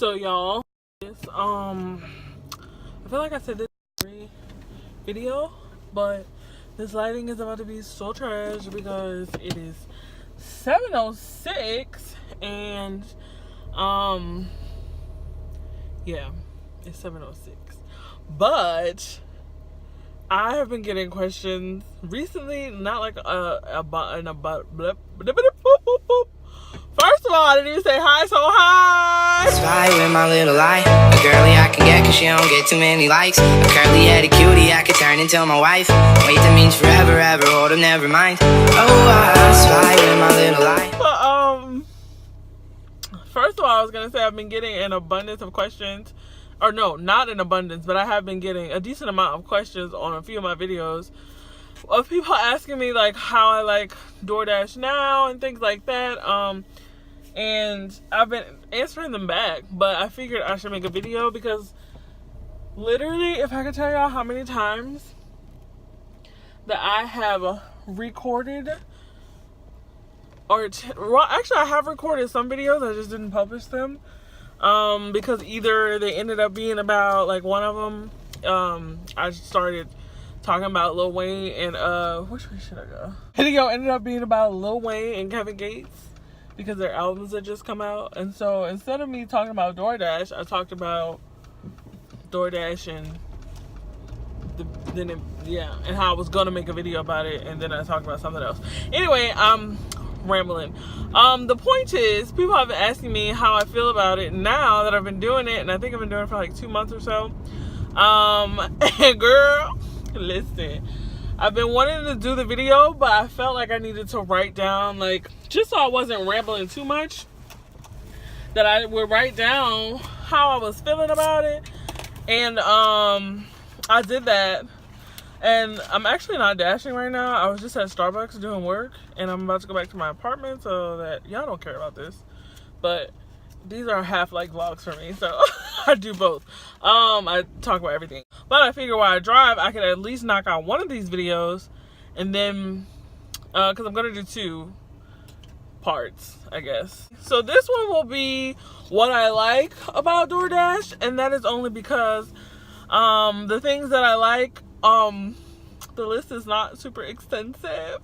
So y'all, I feel like I said this in every video, but this lighting is about to be so trash because it is 7:06 and yeah, it's 7:06. But I have been getting questions recently, not like First of all, I didn't even say hi, so hi! Spy with my little eye. A girly I can get cause she don't get too many likes. A curly headed cutie I could turn into my wife. Wait, that means forever, ever, hold up, never mind. Oh, I spy with my little eye. But, first of all, I was gonna say I've been getting an abundance of questions. Or no, not an abundance, but I have been getting a decent amount of questions on a few of my videos of people asking me like how I like Doordash now and things like that. And I've been answering them back, but I figured I should make a video because literally, if I could tell y'all how many times that I have recorded well, actually I have recorded some videos, I just didn't publish them because either they ended up being about, like one of them I started talking about Lil Wayne and which way should I go? Video ended up being about Lil Wayne and Kevin Gates because their albums had just come out. And so instead of me talking about Doordash, I talked about Doordash and and how I was gonna make a video about it, and then I talked about something else. Anyway, I'm rambling. The point is, people have been asking me how I feel about it now that I've been doing it, and I think I've been doing it for like 2 months or so. And girl, listen, I've been wanting to do the video, but I felt like I needed to write down, like, just so I wasn't rambling too much, that I would write down how I was feeling about it. And I did that, and I'm actually not dashing right now. I was just at Starbucks doing work, and I'm about to go back to my apartment, so that y'all don't care about this, but these are half like vlogs for me, so I do both. I talk about everything, but I figure while I drive I could at least knock out one of these videos, and then because I'm gonna do 2 parts, I guess. So this one will be what I like about Doordash, and that is only because the things that I like, the list is not super extensive.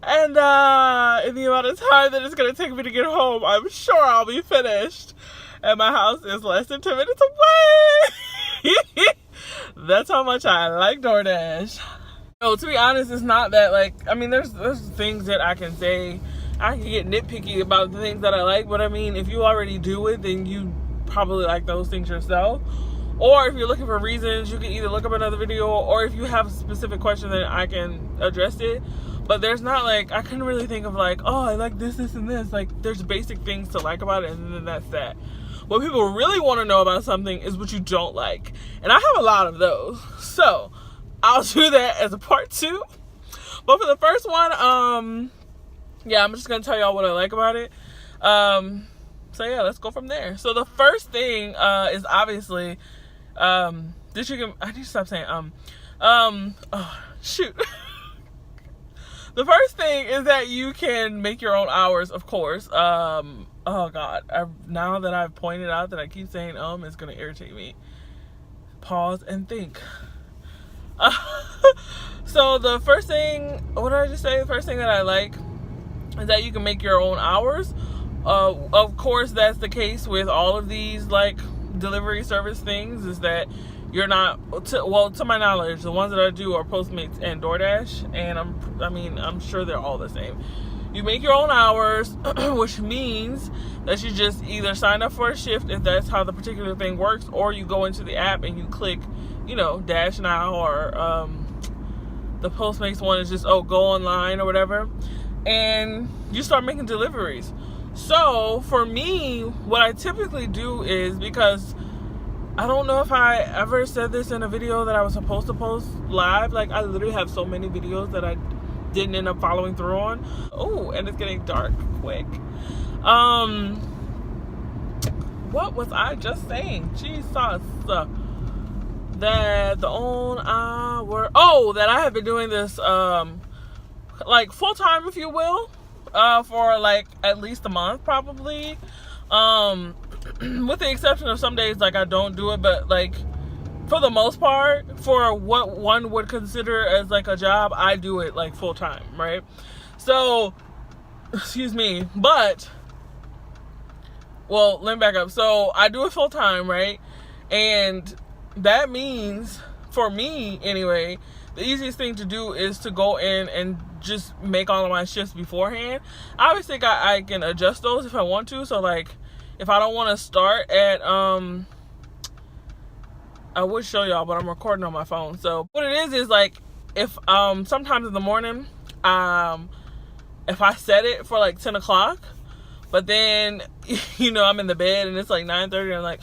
And in the amount of time that it's gonna take me to get home, I'm sure I'll be finished, and my house is less than 10 minutes away. That's how much I like Doordash. No, to be honest, it's not that, like, I mean, there's things that I can say. I can get nitpicky about the things that I like, but I mean, if you already do it, then you probably like those things yourself. Or if you're looking for reasons, you can either look up another video, or if you have a specific question, then I can address it. But there's not, like, I couldn't really think of like, oh, I like this, this, and this. Like, there's basic things to like about it, and then that's that. What people really want to know about something is what you don't like. And I have a lot of those. So I'll do that as a part 2. But for the first one, yeah, I'm just going to tell y'all what I like about it. So yeah, let's go from there. So the first thing is obviously that you can, I need to stop saying oh shoot. The first thing is that you can make your own hours, of course. Oh god, now that I've pointed out that I keep saying it's gonna irritate me. Pause and think. So the first thing, what did I just say? The first thing that I like is that you can make your own hours. Of course, that's the case with all of these, like, delivery service things, is that you're not, to my knowledge, the ones that I do are Postmates and Doordash, and I'm sure they're all the same. You make your own hours, which means that you just either sign up for a shift if that's how the particular thing works, or you go into the app and you click, Dash Now, or the Postmates one is just, go online or whatever, and you start making deliveries. So for me, what I typically do is, because I don't know if I ever said this in a video that I was supposed to post live, like, I literally have so many videos that I didn't end up following through on. Oh, and it's getting dark quick. What was I just saying? Jesus. That the own hour, that I have been doing this like full-time, if you will, for like at least a month probably. with the exception of some days, like, I don't do it, but, like, for the most part, for what one would consider as, like, a job, I do it, like, full time, right? So, excuse me, but, well, let me back up. So, I do it full time, right? And that means, for me, anyway, the easiest thing to do is to go in and just make all of my shifts beforehand. Obviously, I can adjust those if I want to. So, like, if I don't want to start at, I would show y'all, but I'm recording on my phone. So, what it is like, if, sometimes in the morning, if I set it for, like, 10 o'clock, but then, you know, I'm in the bed and it's, like, 9:30, and I'm like,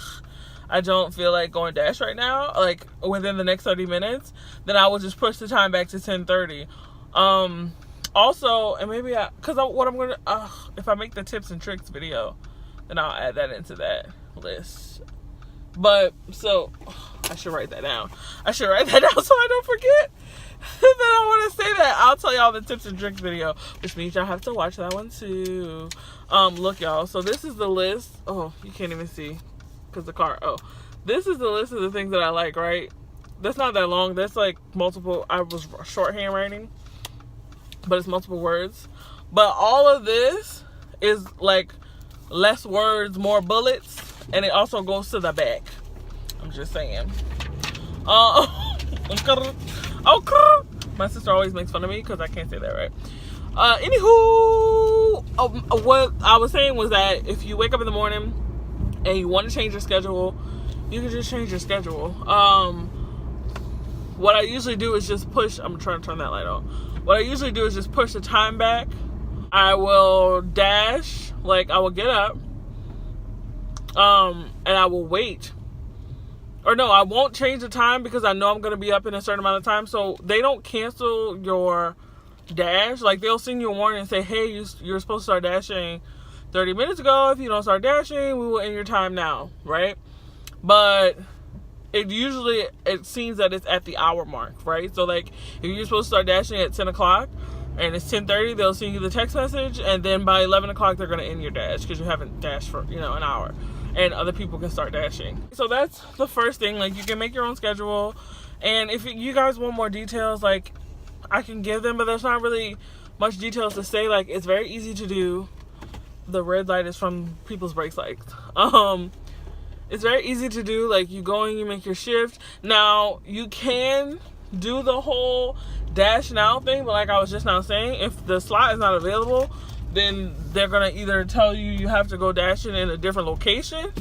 I don't feel like going Dash right now, like, within the next 30 minutes, then I will just push the time back to 10:30. Also, and maybe what I'm going to, if I make the tips and tricks video, then I'll add that into that list. But, so, I should write that down. So I don't forget that I want to say that. I'll tell y'all the tips and tricks video, which means y'all have to watch that one too. Look, y'all, so this is the list. Oh, you can't even see because the car. Oh, this is the list of the things that I like, right? That's not that long. That's like multiple. I was shorthand writing, but it's multiple words. But all of this is like less words, more bullets, and it also goes to the back. I'm just saying. My sister always makes fun of me because I can't say that right. Anywho, what I was saying was that if you wake up in the morning and you want to change your schedule, you can just change your schedule. What I usually do is just push. I'm trying to turn that light on. What I usually do is just push the time back. I will dash, like I will get up, and I will wait. Or no, I won't change the time because I know I'm going to be up in a certain amount of time. So they don't cancel your dash. Like, they'll send you a warning and say, hey, you're supposed to start dashing 30 minutes ago. If you don't start dashing, we will end your time now, right? But it seems that it's at the hour mark, right? So, like, if you're supposed to start dashing at 10 o'clock and it's 10:30, they'll send you the text message. And then by 11 o'clock, they're going to end your dash because you haven't dashed for, an hour. And other people can start dashing. So that's the first thing. Like, you can make your own schedule. And if you guys want more details, like, I can give them, but there's not really much details to say. Like, it's very easy to do. The red light is from people's brake lights. It's very easy to do. Like, you go and you make your shift. Now, you can do the whole dash now thing, but like I was just now saying, if the slot is not available, then they're gonna either tell you have to go dashing in a different location,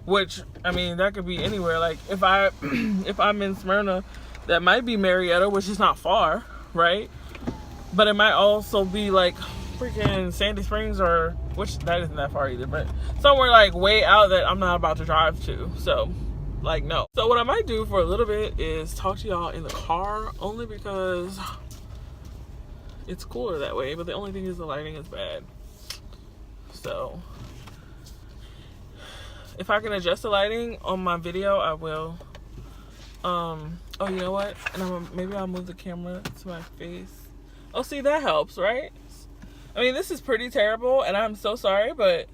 which, I mean, that could be anywhere. Like, if I'm in Smyrna, that might be Marietta, which is not far, right? But it might also be like freaking Sandy Springs, or which that isn't that far either, but somewhere like way out that I'm not about to drive to. So, like, no. So what I might do for a little bit is talk to y'all in the car, only because it's cooler that way, but the only thing is the lighting is bad. So if I can adjust the lighting on my video, I will. Oh, you know what? And maybe I'll move the camera to my face. Oh, see, that helps, right? I mean, this is pretty terrible, and I'm so sorry, but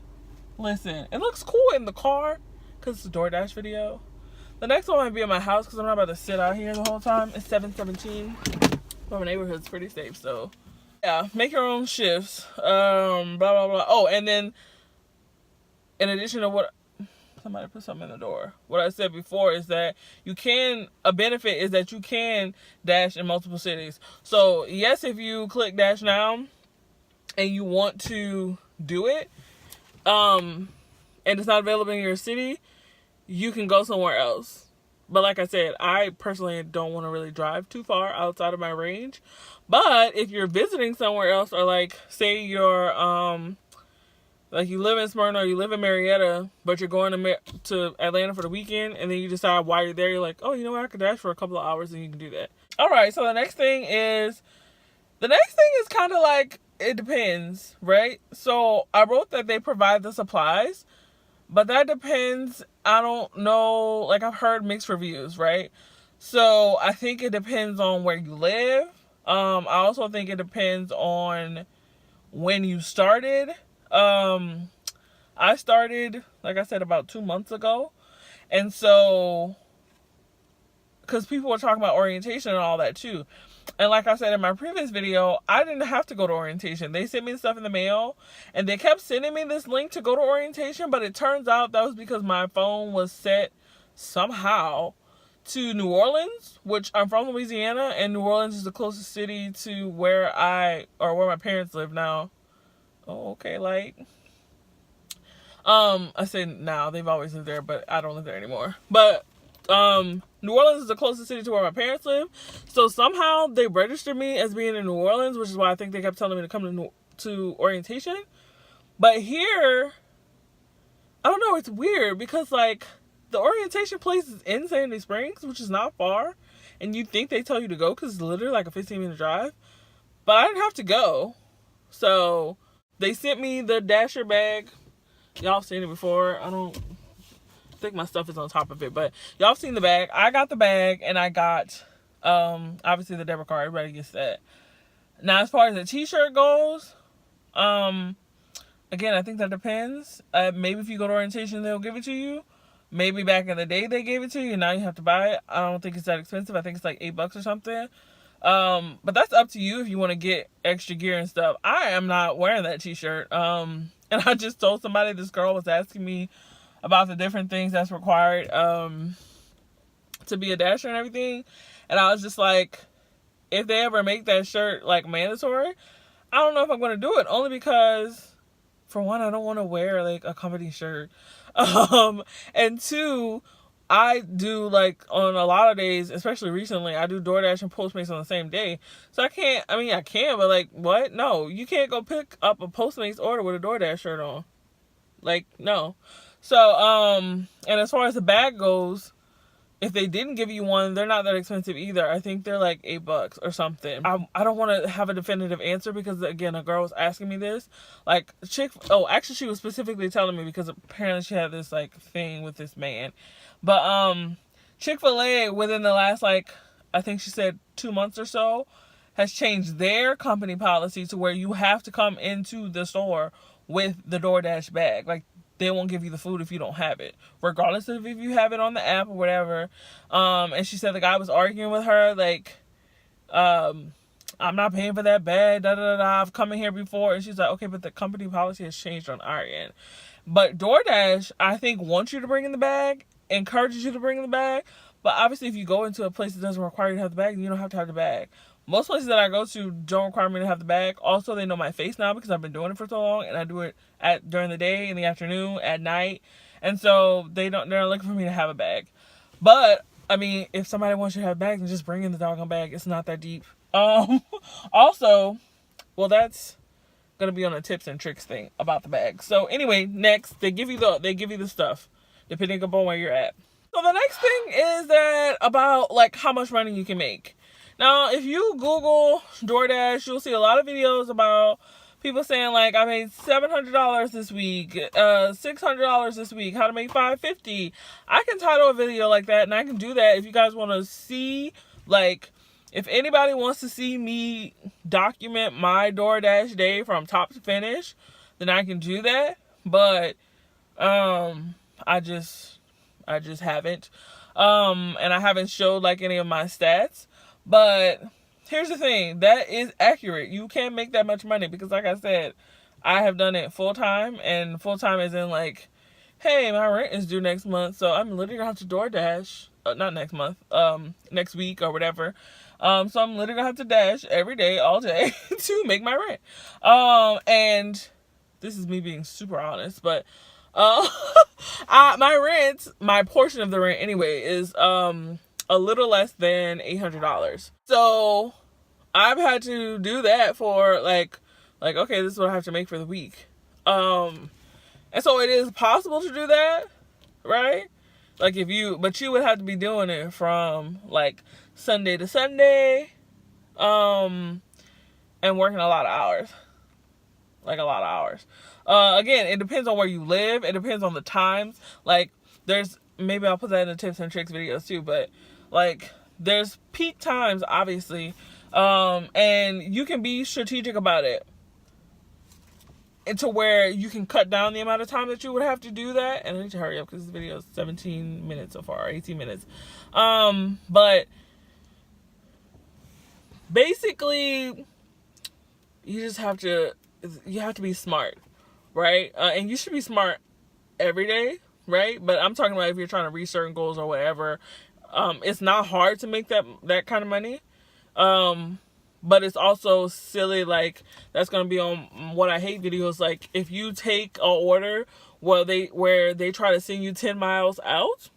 listen, it looks cool in the car because it's a Doordash video. The next one might be in my house because I'm not about to sit out here the whole time. It's 7:17. My neighborhood's pretty safe, so yeah, make your own shifts. Blah, blah, blah. Oh, and then in addition to what, somebody put something in the door. What I said before is that a benefit is that you can dash in multiple cities. So yes, if you click dash now and you want to do it, and it's not available in your city, you can go somewhere else. But like I said, I personally don't want to really drive too far outside of my range. But if you're visiting somewhere else, or like say you're like you live in Smyrna or you live in Marietta, but you're going to Atlanta for the weekend, and then you decide while you're there, you're like, oh, you know what, I could dash for a couple of hours, and you can do that. All right, so the next thing is kind of like, it depends, right? So I wrote that they provide the supplies, but that depends. I don't know. Like, I've heard mixed reviews, right? So I think it depends on where you live. I also think it depends on when you started. I started like I said, about 2 months ago. And so, because people were talking about orientation and all that too. And like I said in my previous video, I didn't have to go to orientation. They sent me stuff in the mail, and they kept sending me this link to go to orientation, but it turns out that was because my phone was set somehow to New Orleans, which I'm from Louisiana, and New Orleans is the closest city to where where my parents live now. Oh, okay, like, I say now, they've always lived there, but I don't live there anymore. But New Orleans is the closest city to where my parents live, so somehow they registered me as being in New Orleans, which is why I think they kept telling me to come to orientation. But here, I don't know, it's weird because like the orientation place is in Sandy Springs, which is not far, and you'd think they tell you to go because it's literally like a 15-minute drive, but I didn't have to go. So they sent me the Dasher bag. Y'all seen it before. I don't think my stuff is on top of it, but y'all have seen the bag. I got the bag, and I got obviously the debit card. Everybody gets that. Now as far as the t-shirt goes, again, I think that depends. Maybe if you go to orientation, they'll give it to you. Maybe back in the day they gave it to you, now you have to buy it. I don't think it's that expensive. I think it's like $8 or something. But that's up to you if you want to get extra gear and stuff. I am not wearing that t-shirt. And I just told somebody, this girl was asking me about the different things that's required to be a Dasher and everything. And I was just like, if they ever make that shirt like mandatory, I don't know if I'm going to do it. Only because, for one, I don't want to wear like a company shirt. And two, I do like on a lot of days, especially recently, I do Doordash and Postmates on the same day. So I can, but like, what? No, you can't go pick up a Postmates order with a Doordash shirt on. Like, no. So, and as far as the bag goes, if they didn't give you one, they're not that expensive either. I think they're like $8 or something. I don't want to have a definitive answer because, again, a girl was asking me this. Like, actually, she was specifically telling me because apparently she had this, like, thing with this man. But, Chick-fil-A, within the last, like, I think she said 2 months or so, has changed their company policy to where you have to come into the store with the Doordash bag. Like, they won't give you the food if you don't have it, regardless of if you have it on the app or whatever. And she said the guy was arguing with her, like, I'm not paying for that bag, I've come in here before. And she's like, okay, but the company policy has changed on our end. But Doordash, I think, wants you to bring in the bag, encourages you to bring in the bag. But obviously, if you go into a place that doesn't require you to have the bag, then you don't have to have the bag. Most places that I go to don't require me to have the bag. Also, they know my face now because I've been doing it for so long, and I do it during the day, in the afternoon, at night, and so they're not looking for me to have a bag. But I mean, if somebody wants you to have a bag, then just bring in the doggone bag. It's not that deep. Also, well, that's gonna be on a tips and tricks thing about the bag. So anyway, next they give you the stuff depending upon where you're at. So the next thing is that about like how much money you can make. Now, if you Google Doordash, you'll see a lot of videos about people saying, like, I made $700 this week, $600 this week, how to make $550. I can title a video like that, and I can do that if you guys want to see, like, if anybody wants to see me document my Doordash day from top to finish, then I can do that. But, I just haven't. And I haven't showed, like, any of my stats. But here's the thing, that is accurate. You can't make that much money because, like I said, I have done it full time, and full time is in like, hey, my rent is due next month, so I'm literally gonna have to Doordash, not next month, next week or whatever. So I'm literally gonna have to dash every day, all day to make my rent. And this is me being super honest, but my rent, my portion of the rent anyway, is a little less than $800. So I've had to do that for like, okay, this is what I have to make for the week. And so it is possible to do that, right? Like but you would have to be doing it from like Sunday to Sunday, and working a lot of hours. Like a lot of hours. Again, it depends on where you live. It depends on the times. Like maybe I'll put that in the tips and tricks videos too, but like, there's peak times, obviously, and you can be strategic about it. into where you can cut down the amount of time that you would have to do that. And I need to hurry up because this video is 17 minutes so far, 18 minutes. But basically, you have to be smart, right? And you should be smart every day, right? But I'm talking about if you're trying to reach certain goals or whatever. It's not hard to make that kind of money. But it's also silly, like, that's going to be on What I Hate videos. Like, if you take an order where they try to send you 10 miles out,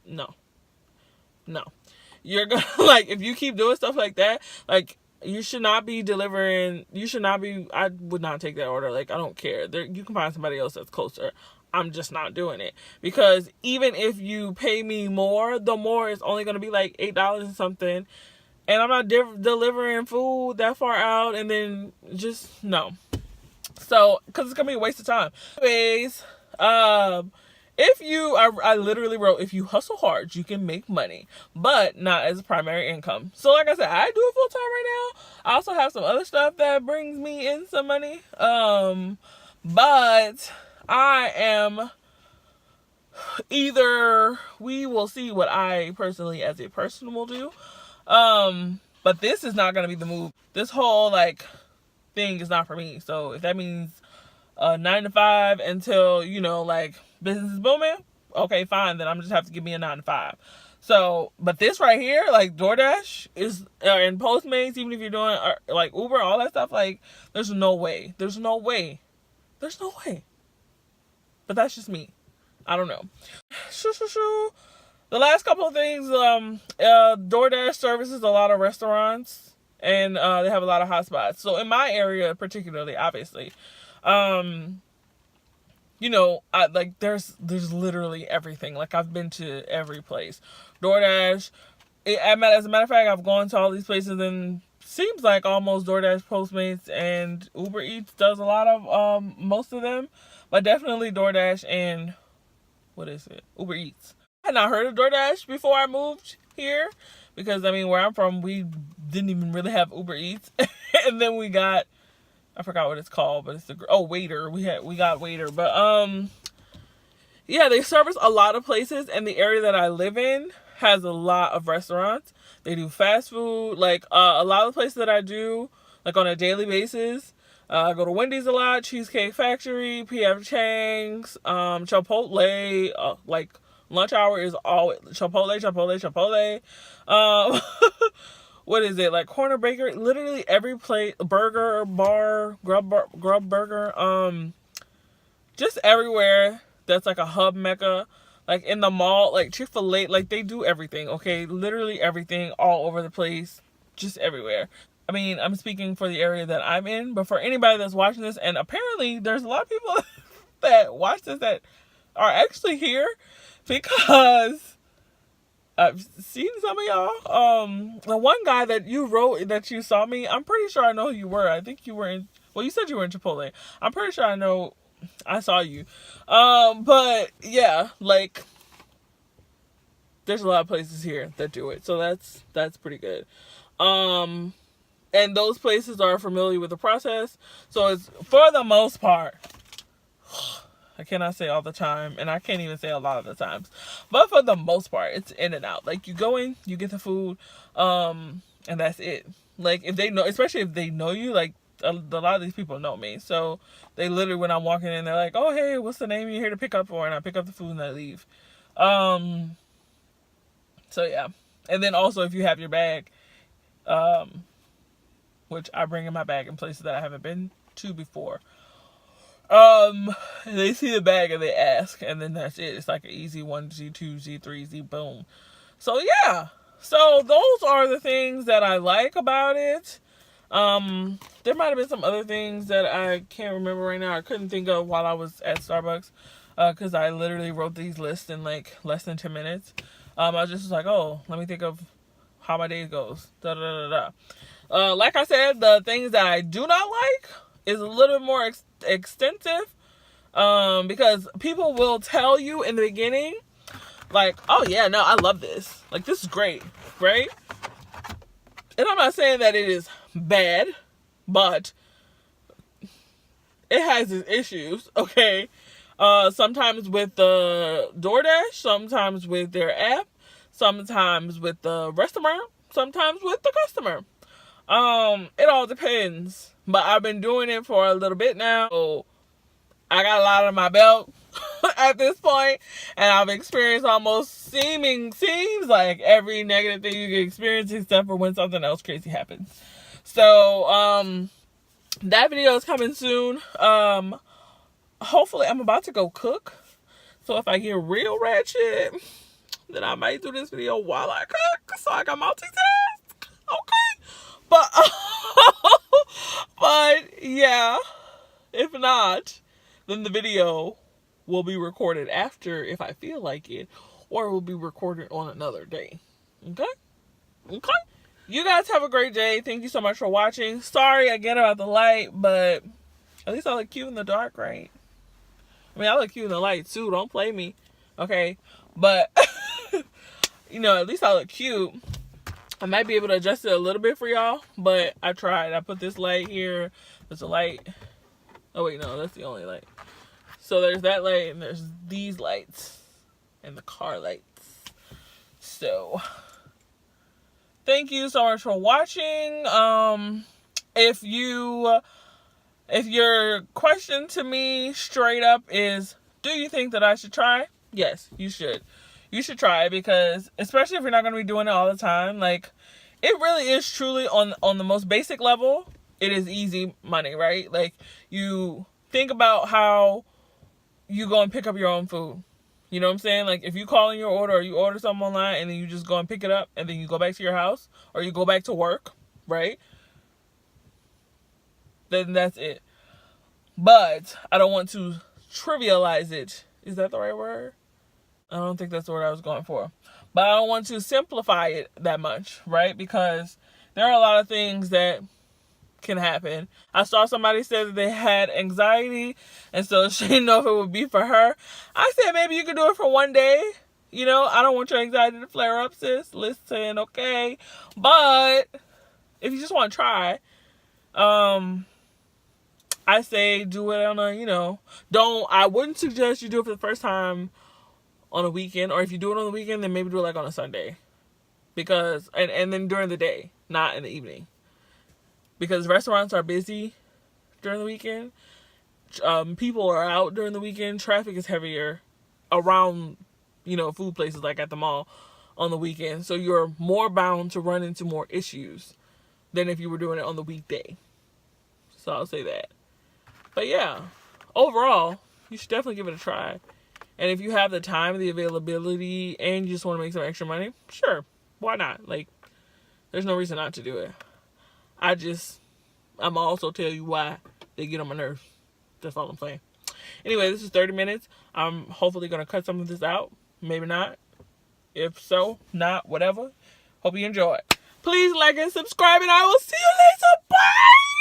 no. You're going to, like, if you keep doing stuff like that, like, you should not be delivering, I would not take that order. Like, I don't care. You can find somebody else that's closer. I'm just not doing it. Because even if you pay me more, the more is only going to be like $8 and something. And I'm not delivering food that far out, and then just, no. So, because it's going to be a waste of time. Anyways, I literally wrote, if you hustle hard, you can make money, but not as a primary income. So, like I said, I do it full time right now. I also have some other stuff that brings me in some money. But I am we will see what I personally, as a person, will do. But this is not going to be the move. This whole, like, thing is not for me. So if that means 9 to 5 until, like, business is booming, okay, fine. Then I'm just have to give me a 9 to 5. So, but this right here, like Doordash is, and Postmates, even if you're doing like Uber, all that stuff, like, there's no way. But that's just me. I don't know. The last couple of things, Doordash services a lot of restaurants, and they have a lot of hotspots. So in my area, particularly, obviously, there's literally everything. Like, I've been to every place. Doordash, as a matter of fact, I've gone to all these places, and seems like almost Doordash, Postmates, and Uber Eats does a lot of most of them, but definitely Doordash and Uber Eats. I had not heard of Doordash before I moved here, because where I'm from, we didn't even really have Uber Eats. And then we got, I forgot what it's called, but it's Waiter. We got Waiter. But yeah, they service a lot of places, and the area that I live in has a lot of restaurants. They do fast food. Like, a lot of the places that I do, like, on a daily basis, I go to Wendy's a lot, Cheesecake Factory, P.F. Chang's, Chipotle, like, lunch hour is always Chipotle. What is it? Like, Corner Bakery, literally every place, burger, bar, grub burger, just everywhere that's like a hub mecca. Like, in the mall, like Chick-fil-A, like, they do everything, okay? Literally everything, all over the place, just everywhere. I'm speaking for the area that I'm in, but for anybody that's watching this, and apparently there's a lot of people that watch this that are actually here, because I've seen some of y'all. The one guy that you wrote that you saw me, I'm pretty sure I know who you were. I think you were you said you were in Chipotle. I'm pretty sure I know I saw you. But yeah, like, there's a lot of places here that do it. So that's pretty good. And those places are familiar with the process. So it's, for the most part, I cannot say all the time, and I can't even say a lot of the times, but for the most part, it's in and out. Like, you go in, you get the food, and that's it. Like, if they know, especially if they know you, like, a lot of these people know me, so they literally, when I'm walking in, they're like, oh, hey, what's the name you're here to pick up for? And I pick up the food and I leave. So yeah. And then also, if you have your bag, which I bring in my bag in places that I haven't been to before, they see the bag and they ask, and then that's it. It's like an easy 1Z, 2Z, 3Z, boom. So yeah. So those are the things that I like about it. There might have been some other things that I can't remember right now. I couldn't think of while I was at Starbucks, because I literally wrote these lists in like less than 10 minutes. I just was like, oh, let me think of how my day goes. Like I said, the things that I do not like is a little bit more extensive, because people will tell you in the beginning, like, oh yeah, no, I love this. Like, this is great, right? And I'm not saying that it is bad, but it has its issues, okay? Sometimes with the Doordash, sometimes with their app, sometimes with the restaurant, sometimes with the customer. It all depends. But I've been doing it for a little bit now, so I got a lot on my belt at this point, and I've experienced almost seems like every negative thing you can experience except for when something else crazy happens. So, that video is coming soon. Hopefully I'm about to go cook. So if I get real ratchet, then I might do this video while I cook, so I can multitask. Okay. But yeah, if not, then the video will be recorded after if I feel like it, or it will be recorded on another day. Okay? Okay? You guys have a great day. Thank you so much for watching. Sorry again about the light, but at least I look cute in the dark, right? I mean, I look cute in the light too. Don't play me. Okay? But, you know, at least I look cute. I might be able to adjust it a little bit for y'all, but I tried. I put this light here. There's a light. Oh, wait, no, that's the only light. So there's that light, and there's these lights, and the car lights. So, thank you so much for watching. If your question to me straight up is, do you think that I should try? Yes, you should. You should try, because especially if you're not going to be doing it all the time, like, it really is truly on the most basic level, it is easy money, right? Like, you think about how you go and pick up your own food. You know what I'm saying? Like, if you call in your order, or you order something online and then you just go and pick it up and then you go back to your house, or you go back to work, right? Then that's it. But I don't want to trivialize it. Is that the right word? I don't think that's the word I was going for. But I don't want to simplify it that much, right? Because there are a lot of things that can happen. I saw somebody say that they had anxiety, and so she didn't know if it would be for her. I said maybe you could do it for one day. You know, I don't want your anxiety to flare up, sis. Listen, okay? But if you just want to try, I say do it on a, you know, I wouldn't suggest you do it for the first time on a weekend, or if you do it on the weekend, then maybe do it like on a Sunday, because and then during the day, not in the evening, because restaurants are busy during the weekend. People are out during the weekend. Traffic is heavier around, you know, food places like at the mall on the weekend, so you're more bound to run into more issues than if you were doing it on the weekday. So I'll say that. But yeah, overall, you should definitely give it a try. And if you have the time, the availability, and you just want to make some extra money, sure, why not? Like, there's no reason not to do it. I'm also tell you why they get on my nerves. That's all I'm saying. Anyway, this is 30 minutes. I'm hopefully going to cut some of this out. Maybe not. If so, not, whatever. Hope you enjoy. Please like and subscribe, and I will see you later. Bye!